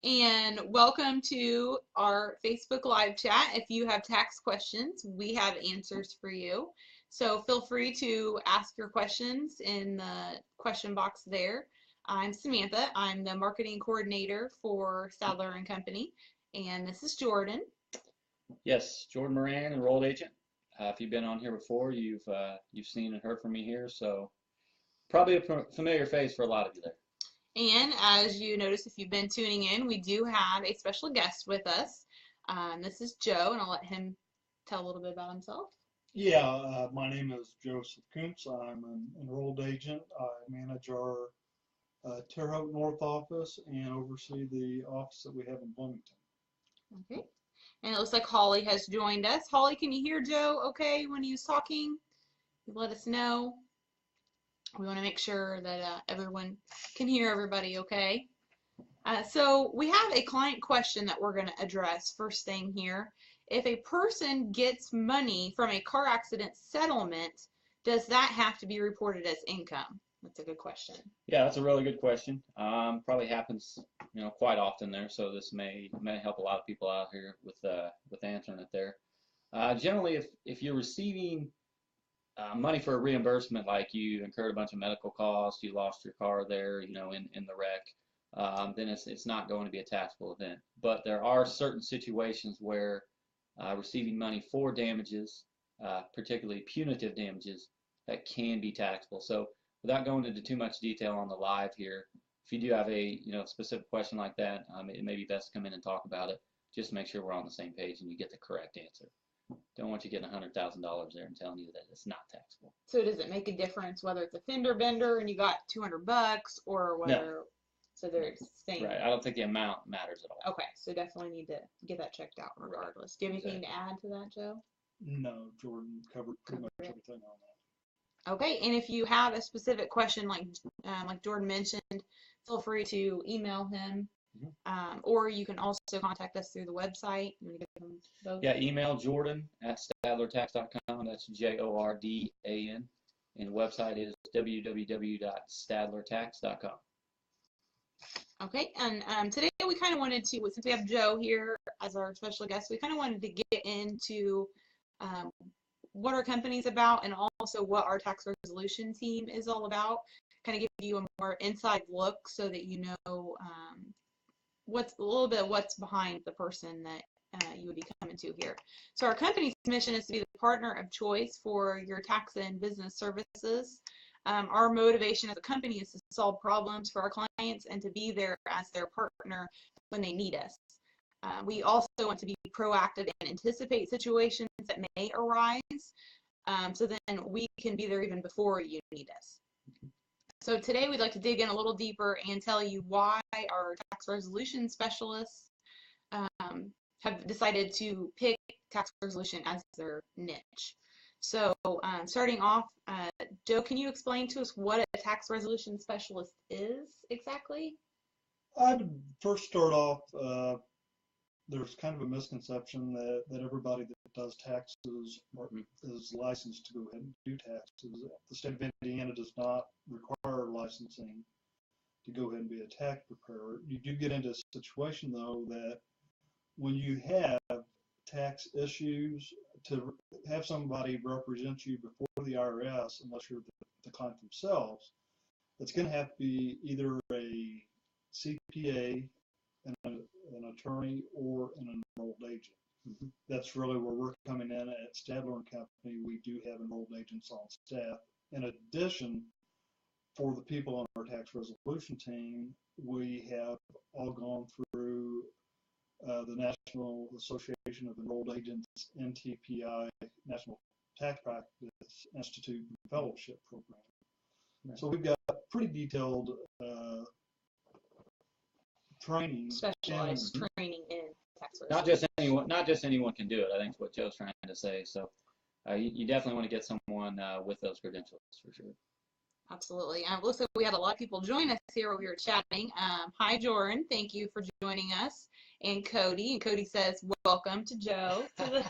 and welcome to our Facebook live chat. If you have tax questions, we have answers for you. So feel free to ask your questions in the question box there. I'm Samantha. I'm the marketing coordinator for Sadler and Company, and this is Jordan. Yes, Jordan Moran, enrolled agent. If you've been on here before, you've seen and heard from me here, so probably a familiar face for a lot of you there. And as you notice, if you've been tuning in, we do have a special guest with us. This is Joe, and I'll let him tell a little bit about himself. Yeah, my name is Joseph Kuntz. I'm an enrolled agent. I manage our Terre Haute North office and oversee the office that we have in Bloomington. Okay. And it looks like Holly has joined us. Holly, can you hear Joe okay when he was talking? Let us know. We want to make sure that everyone can hear everybody okay. So we have a client question that we're going to address first thing here. If a person gets money from a car accident settlement, does that have to be reported as income? That's a good question. Yeah, that's a really good question. Probably happens, quite often there. So this may help a lot of people out here with answering it there. Generally, if you're receiving money for a reimbursement, like you incurred a bunch of medical costs, you lost your car there, in the wreck, then it's not going to be a taxable event. But there are certain situations where receiving money for damages, particularly punitive damages, that can be taxable. So without going into too much detail on the live here, if you do have a specific question like that, it may be best to come in and talk about it, just to make sure we're on the same page and you get the correct answer. Don't want you getting $100,000 there and telling you that it's not taxable. So does it make a difference whether it's a fender bender and you got $200 or whether? No. So they're saying. Right. I don't think the amount matters at all. Okay, so definitely need to get that checked out regardless. Do you have anything to add to that, Joe? No, Jordan covered pretty much everything on that. Okay, and if you have a specific question like Jordan mentioned, feel free to email him, or you can also contact us through the website. You want to give them both? Yeah, email Jordan at stadlertax.com. That's JORDAN, and the website is www.stadlertax.com. Okay, and today we kind of wanted to, since we have Joe here as our special guest, we kind of wanted to get into what our company's about and also what our tax resolution team is all about. Kind of give you a more inside look so that you know what's a little bit of what's behind the person that you would be coming to here. So our company's mission is to be the partner of choice for your tax and business services. Our motivation as a company is to solve problems for our clients and to be there as their partner when they need us. We also want to be proactive and anticipate situations that may arise, so then we can be there even before you need us. So today we'd like to dig in a little deeper and tell you why our tax resolution specialists have decided to pick tax resolution as their niche. So starting off, Joe, can you explain to us what a tax resolution specialist is exactly? I'd first start off, there's kind of a misconception that everybody that does taxes is licensed to go ahead and do taxes. The state of Indiana does not require licensing to go ahead and be a tax preparer. You do get into a situation, though, that when you have tax issues, to have somebody represent you before the IRS, unless you're the client themselves, it's going to have to be either a CPA, an attorney, or an enrolled agent. That's really where we're coming in at Stadler and Company. We do have enrolled agents on staff. In addition, for the people on our tax resolution team, we have all gone through the National Association of Enrolled Agents, NTPI, National Tax Practice Institute Fellowship Program. So we've got pretty detailed training, specialized training in tax resolution. Not just anyone can do it. I think is what Joe's trying to say. So you definitely want to get someone with those credentials for sure. Absolutely. It looks like we had a lot of people join us here while we were chatting. Hi, Jordan. Thank you for joining us. And Cody. And Cody says, welcome to Joe to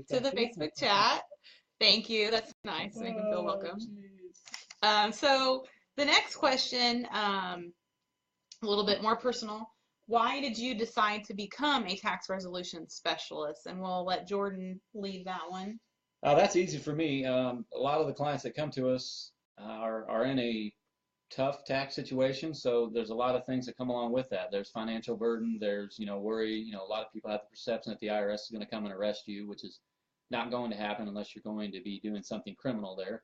the Facebook chat. Thank you. That's nice. Make him feel welcome. So the next question, a little bit more personal. why did you decide to become a tax resolution specialist? And we'll let Jordan lead that one. That's easy for me. A lot of the clients that come to us are in a tough tax situation, so there's a lot of things that come along with that. There's financial burden, there's, worry, a lot of people have the perception that the IRS is going to come and arrest you, which is not going to happen unless you're going to be doing something criminal there.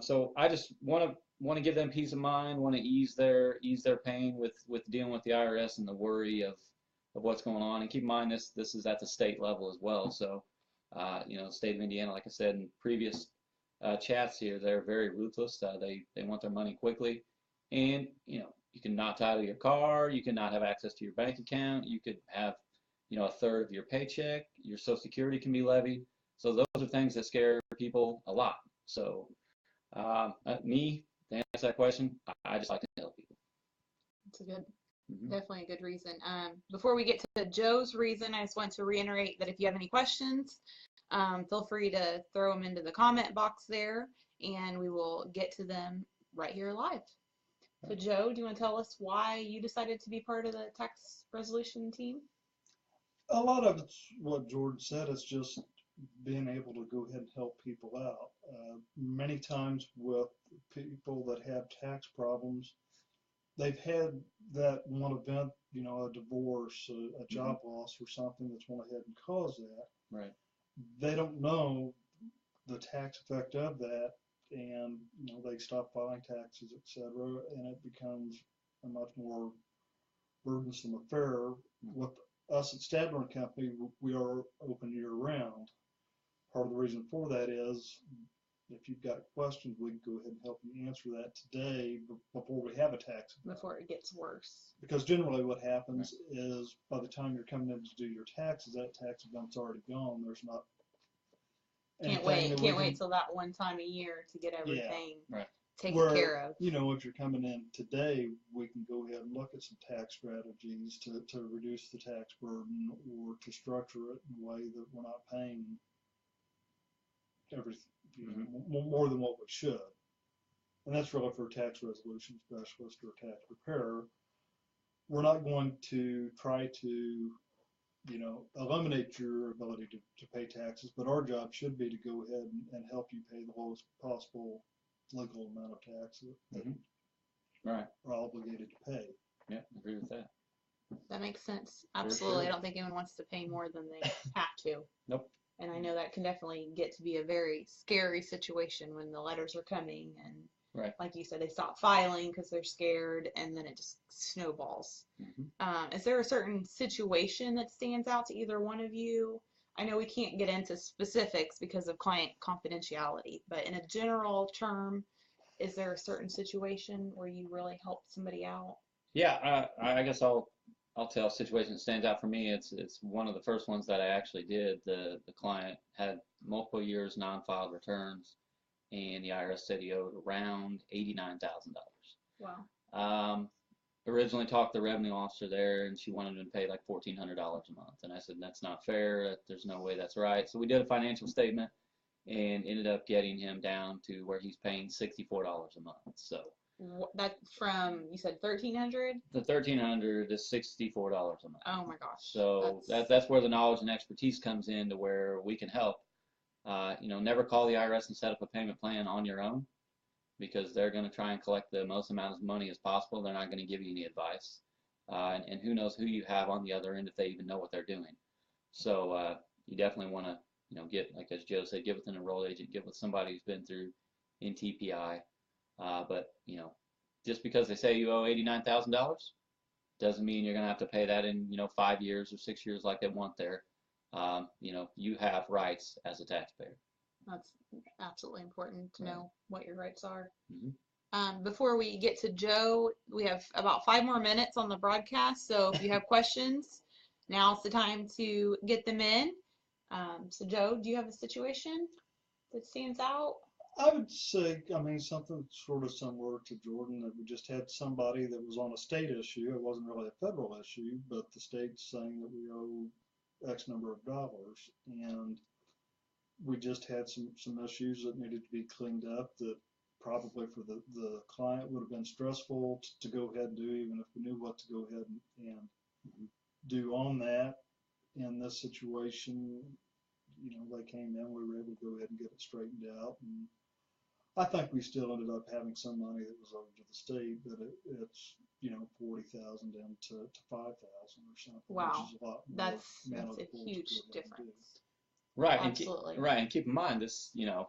So I just want to give them peace of mind, want to ease their pain with dealing with the IRS and the worry of what's going on. And keep in mind this is at the state level as well. So the state of Indiana, like I said in previous chats here, they're very ruthless. They want their money quickly, and you can not title your car, you can not have access to your bank account, you could have a third of your paycheck, your Social Security can be levied. So those are things that scare people a lot. So me, to answer that question, I just like to help people. That's a good, definitely a good reason. Before we get to Joe's reason, I just want to reiterate that if you have any questions, feel free to throw them into the comment box there, and we will get to them right here live. So Joe, do you want to tell us why you decided to be part of the tax resolution team? A lot of it's what George said. It's just being able to go ahead and help people out. Many times with people that have tax problems, they've had that one event, a divorce, a job loss, or something that's went ahead and caused that. Right. They don't know the tax effect of that, and they stop filing taxes, etc., and it becomes a much more burdensome affair. With us at Stadler & Company, we are open year-round. Part of the reason for that is if you've got questions, we can go ahead and help you answer that today before we have a tax event. Before it gets worse. Because generally what happens is by the time you're coming in to do your taxes, that tax event's already gone. There's not Can't wait till that one time a year to get everything taken care of. If you're coming in today, we can go ahead and look at some tax strategies to reduce the tax burden or to structure it in a way that we're not paying everything more than what we should. And that's really for a tax resolution specialist or a tax preparer. We're not going to try to eliminate your ability to pay taxes, but our job should be to go ahead and help you pay the lowest possible legal amount of taxes that are obligated to pay. Yeah, I agree with that. That makes sense. Absolutely. sure. I don't think anyone wants to pay more than they have to. Nope. And I know that can definitely get to be a very scary situation when the letters are coming and like you said, they stop filing because they're scared, and then it just snowballs. Is there a certain situation that stands out to either one of you? I know we can't get into specifics because of client confidentiality, but in a general term, is there a certain situation where you really helped somebody out? Yeah, I guess I'll tell a situation that stands out for me. It's one of the first ones that I actually did. The client had multiple years non-filed returns, and the IRS said he owed around $89,000. Wow. Originally talked to the revenue officer there, and she wanted him to pay like $1,400 a month. And I said, that's not fair. There's no way that's right. So we did a financial statement and ended up getting him down to where he's paying $64 a month. So that from, you said 1,300? The 1,300 is $64 a month. Oh my gosh. So that's where the knowledge and expertise comes in, to where we can help. Never call the IRS and set up a payment plan on your own, because they're going to try and collect the most amount of money as possible. They're not going to give you any advice. And who knows who you have on the other end, if they even know what they're doing. So you definitely want to, get, like as Joe said, get with an enrolled agent, get with somebody who's been through NTPI. But, just because they say you owe $89,000 doesn't mean you're going to have to pay that in, 5 years or 6 years like they want there. You have rights as a taxpayer. That's absolutely important to know what your rights are. Mm-hmm. Before we get to Joe, we have about 5 more minutes on the broadcast. So if you have questions, now's the time to get them in. So Joe, do you have a situation that stands out? I would say, something sort of similar to Jordan, that we just had somebody that was on a state issue. It wasn't really a federal issue, but the state's saying that we owe X number of dollars, and we just had some issues that needed to be cleaned up that probably for the client would have been stressful to go ahead and do, even if we knew what to go ahead and do on that in this situation. You know, they came in, we were able to go ahead and get it straightened out, and I think we still ended up having some money that was owed to the state, but it's, you know, 40,000 down to 5,000 or something, Wow. which is a lot more. That's manageable a to huge go ahead and do. difference. Right. Absolutely. Right. And keep in mind this, you know,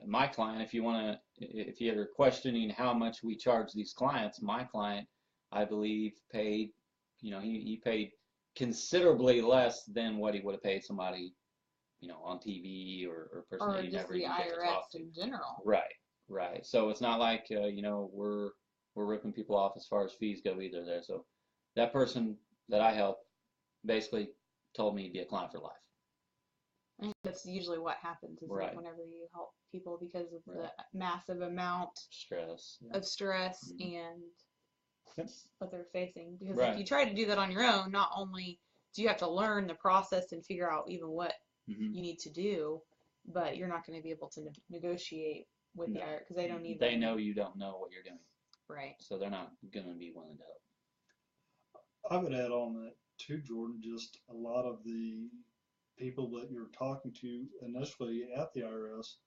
my client, if you ever questioning how much we charge these clients, my client, I believe, paid, you know, he paid considerably less than what he would have paid somebody, you know, on TV or person Or that you just never the even get to talk IRS to. in general. Right. Right. So it's not like, you know, we're ripping people off as far as fees go either there. So that person that I help basically told me to be a client for life. I think that's usually what happens is Right. whenever you help people because of Right. the massive amount Stress. Yeah. of stress Mhm. and Yep. what they're facing. Because Right. if you try to do that on your own, not only do you have to learn the process and figure out even what Mhm. you need to do, but you're not going to be able to negotiate with the No. IRS because they don't even. They know you don't know what you're doing, Right. so they're not going to be willing to help. I would add on that too, Jordan, just a lot of the people that you're talking to initially at the IRS,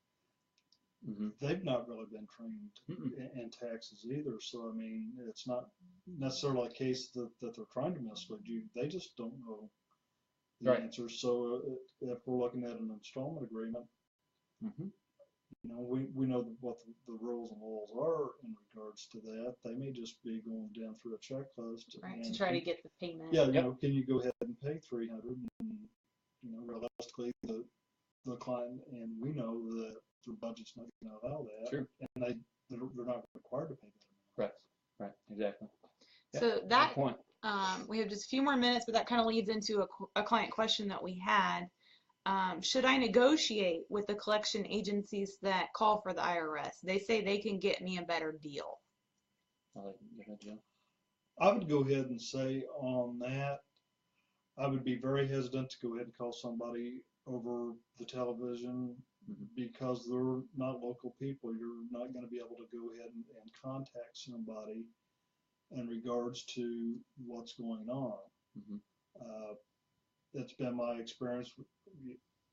Mm-hmm. they've not really been trained Mm-mm. in taxes either. So, I mean, it's not necessarily a case that they're trying to mislead you. They just don't know the Right. answers. So, if we're looking at an installment agreement, Mm-hmm. you know, we know what the rules and laws are in regards to that. They may just be going down through a checklist. Right. To and try to get the payment. Yeah, you Yep. know, can you go ahead and pay 300? And, you know, realistically, the client and we know that their budget's not going to allow that. Sure. And they're not required to pay that amount. Right. Right. Exactly. So Good that point. we have just a few more minutes, but that kind of leads into a client question that we had. Should I negotiate with the collection agencies that call for the IRS? They say they can get me a better deal. I'll let you go ahead, Joe. I would go ahead and say on that, I would be very hesitant to go ahead and call somebody over the television Mhm. because they're not local people. You're not going to be able to go ahead and contact somebody in regards to what's going on. Mhm. It's been my experience.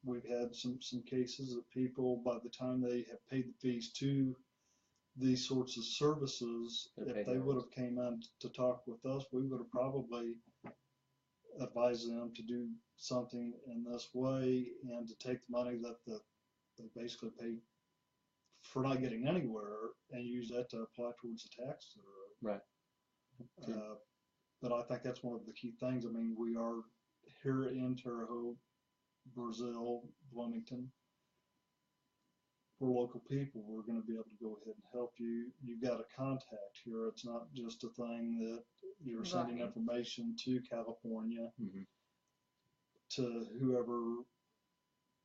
We've had some cases of people, by the time they have paid the fees to these sorts of services, They're if paid they their would own. have came in to talk with us, we would have probably advised them to do something in this way and to take the money that they basically paid for not getting anywhere and use that to apply towards the taxes that are owed. Right. Sure. But I think that's one of the key things. I mean, we are here in Terre Haute, Brazil, Bloomington. We're local people. We're going to be able to go ahead and help you. You've got a contact here. It's not just a thing that you're sending Right. information to California Mhm. to whoever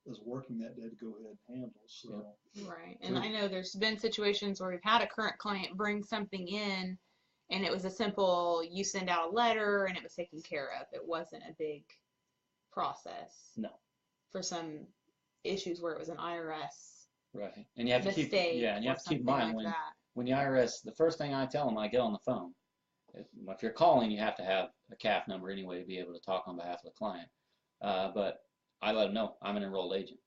is working that day to go ahead and handle. So, Right. And I know there's been situations where we've had a current client bring something in and it was a simple, you send out a letter and it was taken care of. It wasn't a big process. No. For some issues where it was an IRS Right. And you have to keep, mistake yeah, and you or have to keep in something mind like that. when the IRS, the first thing I tell them, I get on the phone. If you're calling, you have to have a CAF number anyway to be able to talk on behalf of the client. But I let them know I'm an enrolled agent.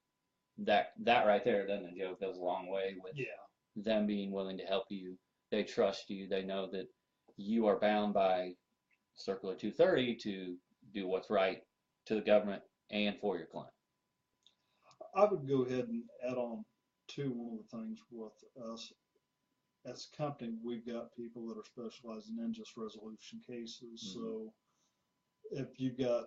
That right there, doesn't it, Joe, goes a long way with yeah. them being willing to help you. They trust you. They know that you are bound by Circular 230 to do what's right to the government and for your client. I would go ahead and add on to one of the things with us as a company, we've got people that are specializing in just resolution cases. Mhm. So if you've got,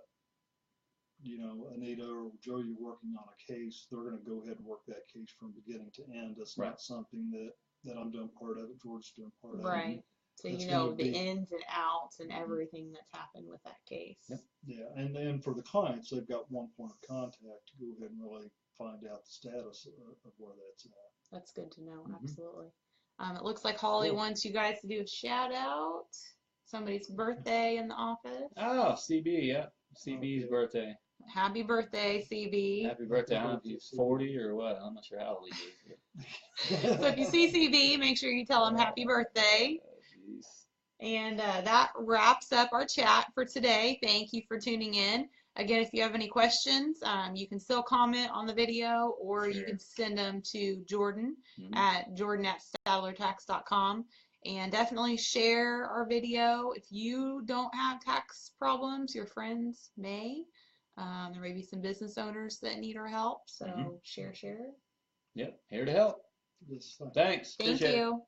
you know, Anita or Joe, you're working on a case, they're going to go ahead and work that case from beginning to end. It's Right. not something that I'm doing part of it, George's doing part of it. Right. So It's you know gonna the be- ins and outs and Mhm. everything that's happened with that case. Yep. Yeah, and then for the clients, they've got one point of contact to go ahead and really find out the status of where that's at. That's good to know. Mhm. Absolutely. It looks like Holly Cool. wants you guys to do a shout out. Somebody's birthday in the office. Oh, CB, yeah. CB's Okay. birthday. Happy birthday, CB. Happy birthday. I don't know if birthday, he's CB. 40 or what. I'm not sure how old he is. So if you see CB, make sure you tell him happy birthday. Jeez. And that wraps up our chat for today. Thank you for tuning in. Again, if you have any questions, you can still comment on the video, or you Sure. can send them to Jordan Mhm. at jordan@statlertax.com. And definitely share our video. If you don't have tax problems, your friends may. There may be some business owners that need our help. So share. Yep, here to help. Yes, thank you. Thanks. Thank Appreciate it. you.